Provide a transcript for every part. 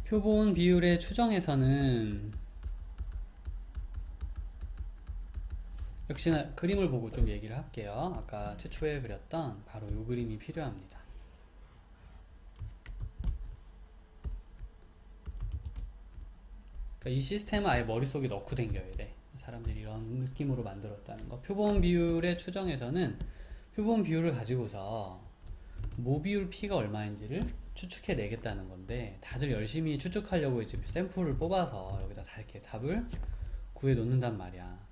표본 비율의 추정에서는 역시나 그림을 보고 좀 얘기를 할게요. 아까 최초에 그렸던 바로 이 그림이 필요합니다. 그러니까 이 시스템을 아예 머릿속에 넣고 댕겨야 돼. 사람들이 이런 느낌으로 만들었다는 거. 표본 비율의 추정에서는 표본 비율을 가지고서 모 비율 P가 얼마인지를 추측해 내겠다는 건데, 다들 열심히 추측하려고 이제 샘플을 뽑아서 여기다 다 이렇게 답을 구해 놓는단 말이야.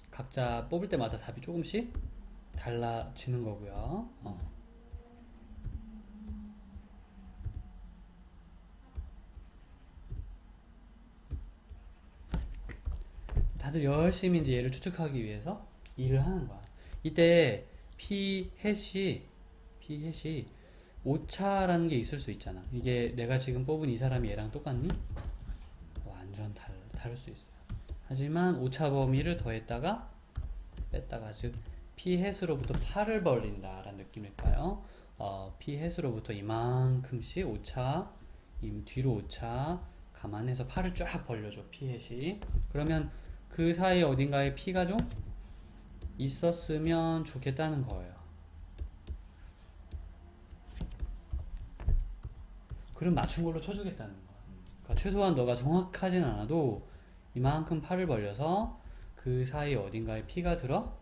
각자 뽑을 때마다 답이 조금씩 달라지는 거고요. 다들 열심히 이제 얘를 추측하기 위해서 일을 하는 거야. 이때 P 햇이 오차라는 게 있을 수 있잖아. 이게 내가 지금 뽑은 이 사람이 얘랑 똑같니? 완전 다를 수 있어요. 하지만 오차 범위를 더했다가 뺐다가, 즉 P 햇으로부터 팔을 벌린다라는 느낌일까요? P 햇으로부터 이만큼씩 오차, 뒤로 오차 감안해서 팔을 쫙 벌려줘. P 햇이. 그러면 그 사이 어딘가에 P가 좀 있었으면 좋겠다는 거예요. 그럼 맞춘 걸로 쳐주겠다는 거야. 그러니까 최소한 너가 정확하진 않아도 이만큼 팔을 벌려서 그 사이 어딘가에 P가 들어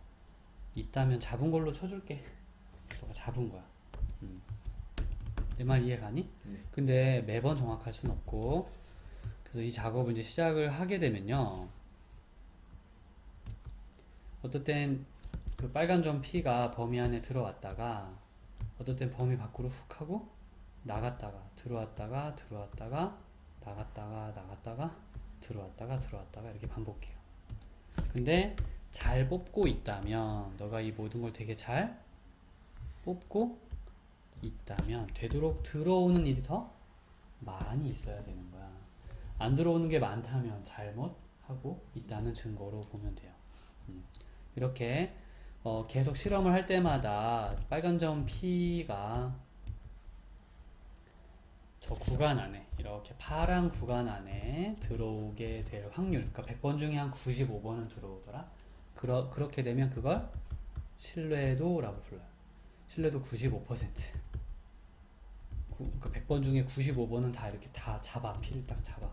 있다면 잡은 걸로 쳐줄게. 너가 잡은 거야. 내 말 이해 가니? 근데 매번 정확할 순 없고, 그래서 이 작업을 이제 시작을 하게 되면요, 어떨 땐 그 빨간 점 P가 범위 안에 들어왔다가, 어떨 땐 범위 밖으로 훅 하고 나갔다가 들어왔다가 나갔다가 들어왔다가 이렇게 반복해요. 근데 잘 뽑고 있다면, 너가 이 모든 걸 되게 잘 뽑고 있다면 되도록 들어오는 일이 더 많이 있어야 되는 거야. 안 들어오는 게 많다면 잘못하고 있다는 증거로 보면 돼요. 이렇게 계속 실험을 할 때마다 빨간 점 P가 저 구간 안에, 이렇게 파란 구간 안에 들어오게 될 확률, 그러니까 100번 중에 한 95번은 들어오더라. 그렇게 되면 그걸 신뢰도라고 불러요. 신뢰도 95%. 그러니까 100번 중에 95번은 다 이렇게 다 잡아. P를 딱 잡아.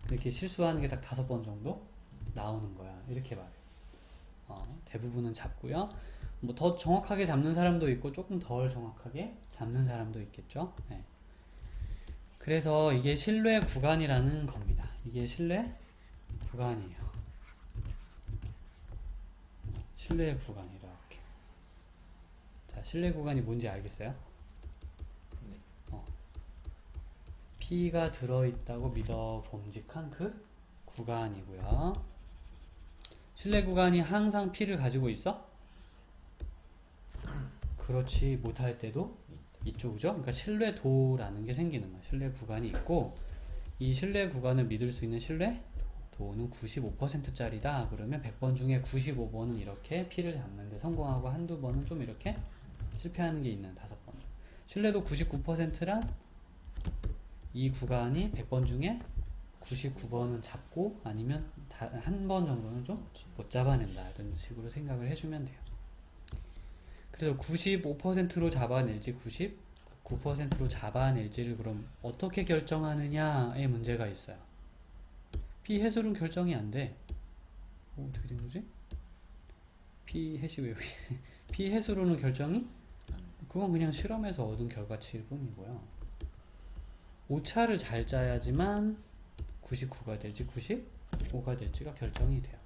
이렇게 실수하는 게 딱 5번 정도 나오는 거야. 이렇게 말해요. 대부분은 잡고요. 뭐 더 정확하게 잡는 사람도 있고 조금 덜 정확하게 잡는 사람도 있겠죠. 네. 그래서 이게 신뢰 구간이라는 겁니다. 이게 신뢰 구간이에요. 신뢰 구간 이렇게. 자, 신뢰 구간이 뭔지 알겠어요? P가 들어있다고 믿어 봄직한 그 구간이고요. 신뢰 구간이 항상 P를 가지고 있어? 그렇지 못할 때도 있죠, 그죠? 그러니까 신뢰도라는 게 생기는 거야. 신뢰 구간이 있고, 이 신뢰 구간을 믿을 수 있는 신뢰도는 95%짜리다. 그러면 100번 중에 95번은 이렇게 P를 잡는데 성공하고 한두 번은 좀 이렇게 실패하는 게 있는 5번. 신뢰도 99%란 이 구간이 100번 중에 99번은 잡고, 아니면 한 번 정도는 좀 못 잡아낸다, 이런 식으로 생각을 해주면 돼요. 그래서 95%로 잡아낼지 99%로 잡아낼지를 그럼 어떻게 결정하느냐에 문제가 있어요. P 해수는 결정이 안 돼. 어떻게 된 거지? P 해시 왜 P 해수로는 결정이? 그건 그냥 실험에서 얻은 결과치일 뿐이고요. 오차를 잘 짜야지만 99가 될지 95가 될지가 결정이 돼요.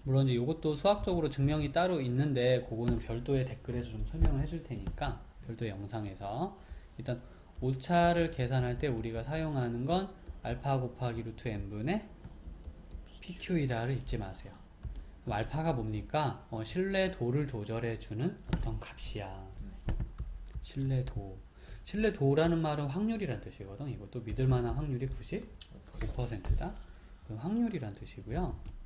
물론 이제 이것도 수학적으로 증명이 따로 있는데, 그거는 별도의 댓글에서 좀 설명을 해줄 테니까, 별도의 영상에서. 일단 오차를 계산할 때 우리가 사용하는 건 알파 곱하기 루트 n분의 pq이다를 잊지 마세요. 그럼 알파가 뭡니까? 신뢰도를 조절해 주는 어떤 값이야. 신뢰도라는 말은 확률이란 뜻이거든. 이것도 믿을 만한 확률이 95%다. 그럼 확률이란 뜻이고요.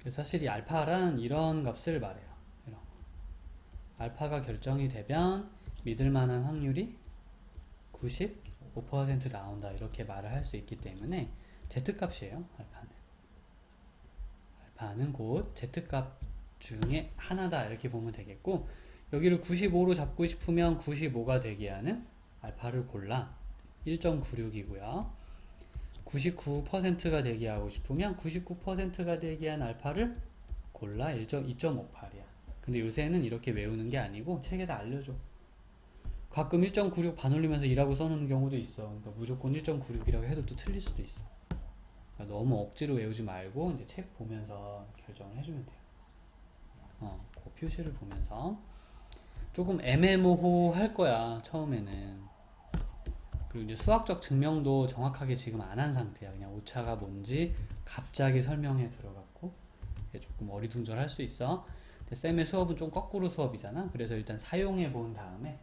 사실 이 알파란 이런 값을 말해요. 이런 알파가 결정이 되면 믿을 만한 확률이 95% 나온다 이렇게 말을 할 수 있기 때문에 Z값이에요. 알파는 곧 Z값 중에 하나다 이렇게 보면 되겠고, 여기를 95로 잡고 싶으면 95가 되게 하는 알파를 골라 1.96이고요 99%가 되게 하고 싶으면 99%가 되게 한 알파를 골라 2.58이야. 근데 요새는 이렇게 외우는 게 아니고 책에다 알려줘. 가끔 1.96 반올리면서 2라고 써놓는 경우도 있어. 그러니까 무조건 1.96이라고 해도 또 틀릴 수도 있어. 그러니까 너무 억지로 외우지 말고 이제 책 보면서 결정을 해주면 돼요. 그 표시를 보면서 조금 애매모호할 거야 처음에는. 그리고 이제 수학적 증명도 정확하게 지금 안 한 상태야. 그냥 오차가 뭔지 갑자기 설명해 들어갔고 조금 어리둥절할 수 있어. 근데 쌤의 수업은 좀 거꾸로 수업이잖아. 그래서 일단 사용해 본 다음에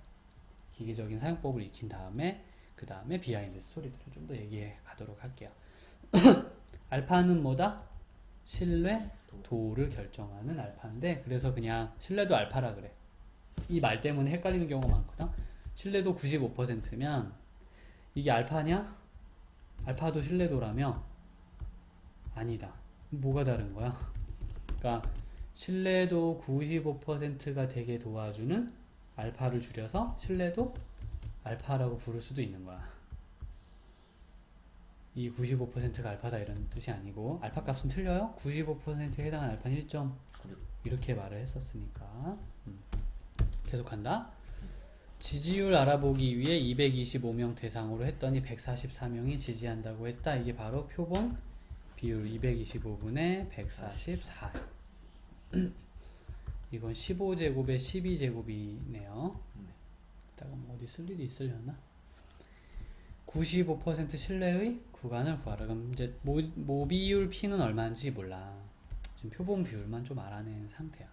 기계적인 사용법을 익힌 다음에 그 다음에 비하인드 스토리들을 좀 더 얘기해 가도록 할게요. 알파는 뭐다? 신뢰도를 결정하는 알파인데, 그래서 그냥 신뢰도 알파라 그래. 이 말 때문에 헷갈리는 경우가 많거든. 신뢰도 95%면 이게 알파냐? 알파도 신뢰도라며? 아니다. 뭐가 다른 거야? 그러니까 신뢰도 95%가 되게 도와주는 알파를 줄여서 신뢰도 알파라고 부를 수도 있는 거야. 이 95%가 알파다 이런 뜻이 아니고, 알파 값은 틀려요? 95%에 해당하는 알파는 1.96 이렇게 말을 했었으니까. 계속한다. 지지율 알아보기 위해 225명 대상으로 했더니 144명이 지지한다고 했다. 이게 바로 표본 비율 225분의 144. 이건 15제곱에 12제곱이네요. 이따가 뭐 어디 쓸 일이 있으려나? 95% 신뢰의 구간을 구하라. 그럼 이제 모비율 P는 얼마인지 몰라. 지금 표본 비율만 좀 알아낸 상태야.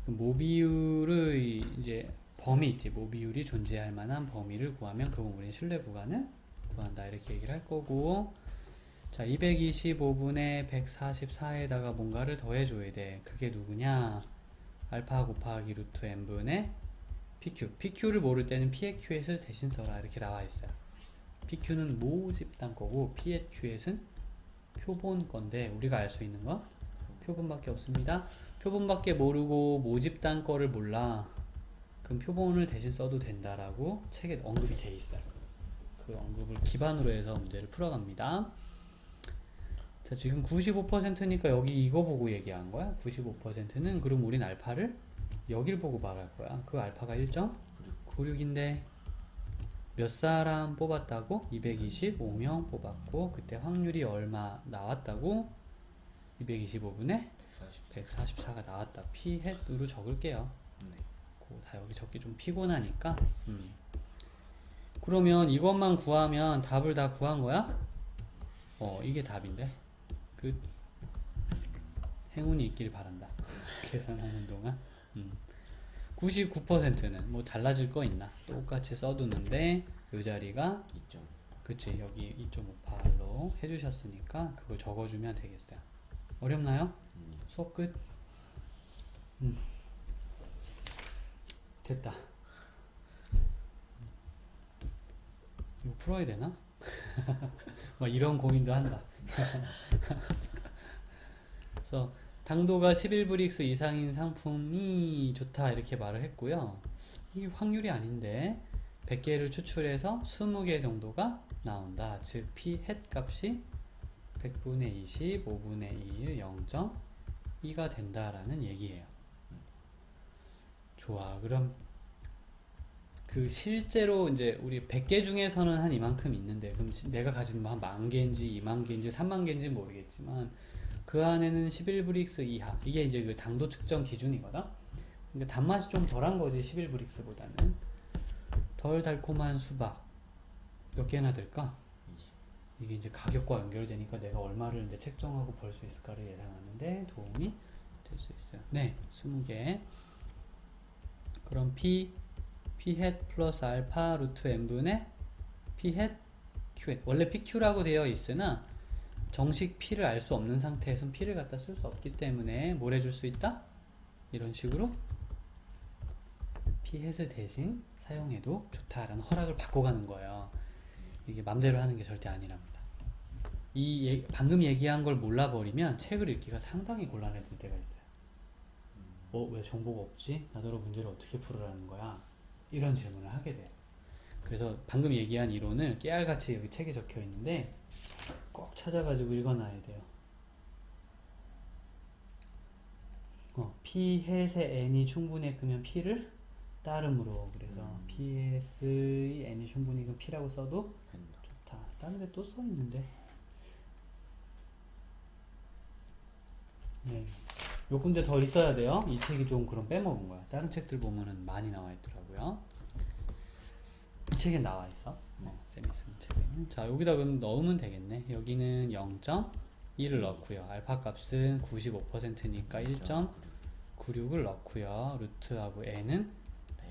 모비율의 이제 범위 있지. 모비율이 존재할 만한 범위를 구하면 그건 우리는 신뢰 구간을 구한다 이렇게 얘기를 할 거고, 자 225분의 144에다가 뭔가를 더해줘야 돼. 그게 누구냐? 알파 곱하기 루트 n분의 PQ. PQ를 모를 때는 P의 Q햇을 대신 써라 이렇게 나와 있어요. PQ는 모집 단거고 P의 Q햇은 표본 건데, 우리가 알 수 있는 건 표본밖에 없습니다. 표본밖에 모르고 모집 단거를 몰라. 그럼 표본을 대신 써도 된다라고 책에 언급이 돼 있어요. 그 언급을 기반으로 해서 문제를 풀어갑니다. 자, 지금 95%니까 여기 이거 보고 얘기한 거야. 95%는 그럼 우린 알파를 여길 보고 말할 거야. 그 알파가 1.96인데 몇 사람 뽑았다고? 225명 뽑았고, 그때 확률이 얼마 나왔다고? 225분에 144가 나왔다. P 햇으로 적을게요. 다 여기 적기 좀 피곤하니까. 그러면 이것만 구하면 답을 다 구한 거야? 이게 답인데. 끝. 행운이 있길 바란다. 계산하는 동안. 99%는 뭐 달라질 거 있나? 똑같이 써두는데 요 자리가 2.5. 그치, 여기 2.58로 해주셨으니까 그걸 적어주면 되겠어요. 어렵나요? 수업 끝. 됐다. 이거 풀어야 되나? 막 이런 고민도 한다. 그래서 당도가 11브릭스 이상인 상품이 좋다 이렇게 말을 했고요. 이게 확률이 아닌데 100개를 추출해서 20개 정도가 나온다. 즉 P 햇 값이 100분의 20, 5분의 1, 0.2가 된다라는 얘기예요. 좋아. 그럼 그 실제로 이제 우리 100개 중에서는 한 이만큼 있는데, 그럼 내가 가진 뭐 한 10,000개인지 20,000개인지 30,000개인지 모르겠지만 그 안에는 11브릭스 이하, 이게 이제 그 당도 측정 기준이거든. 그러니까 단맛이 좀 덜한 거지. 11브릭스보다는 덜 달콤한 수박 몇 개나 될까? 이게 이제 가격과 연결되니까 내가 얼마를 이제 책정하고 벌 수 있을까를 예상하는데 도움이 될 수 있어요. 네, 20개. 그럼 P 햇 플러스 알파 루트 n분의 P 햇 Q 햇. 원래 PQ라고 되어 있으나 정식 P를 알 수 없는 상태에선 P를 갖다 쓸 수 없기 때문에 뭘 해줄 수 있다? 이런 식으로 P 햇을 대신 사용해도 좋다라는 허락을 받고 가는 거예요. 이게 맘대로 하는 게 절대 아니랍니다. 방금 얘기한 걸 몰라버리면 책을 읽기가 상당히 곤란해질 때가 있어요. 왜 정보가 없지? 나더러 문제를 어떻게 풀으라는 거야? 이런 질문을 하게 돼요. 그래서 방금 얘기한 이론을 깨알같이 여기 책에 적혀 있는데 꼭 찾아가지고 읽어놔야 돼요. P 햇의 n이 충분히 크면 P를 따름으로, 그래서 PS의 n이 충분히 크면 P라고 써도 좋다. 다른 데 또 써 있는데. 네. 요 군데 더 있어야 돼요. 이 책이 좀 그럼 빼먹은 거야. 다른 책들 보면은 많이 나와 있더라고요. 이 책에 나와 있어. 쌤이 쓰는 책에는. 자, 여기다 그럼 넣으면 되겠네. 여기는 0.1을 넣고요. 알파 값은 95%니까 1.96을 넣고요. 루트하고 n은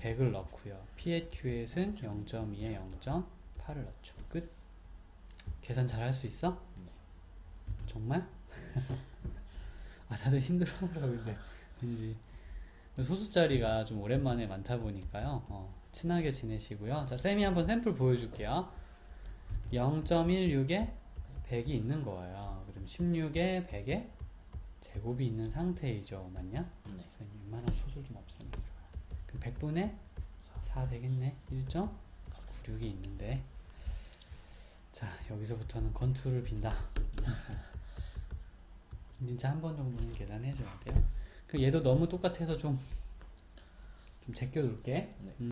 100을 넣고요. P의 Q에는 0.2에 0.8을 넣죠. 끝. 계산 잘 할 수 있어? 정말? 다들 힘들어 하더라고요. 왠지 소수자리가 좀 오랜만에 많다 보니까요. 친하게 지내시고요. 자, 쌤이 한번 샘플 보여줄게요. 0.16에 100이 있는 거예요. 그럼 16에 100에 제곱이 있는 상태이죠. 맞냐? 네. 웬만한 소수 좀 없으면 좋아요. 그럼 100분의 4 되겠네. 1.96이 있는데, 자, 여기서부터는 건투를 빈다. 진짜 한 번 정도는 계산해줘야 돼요. 그 얘도 너무 똑같아서 좀 제껴둘게. 네.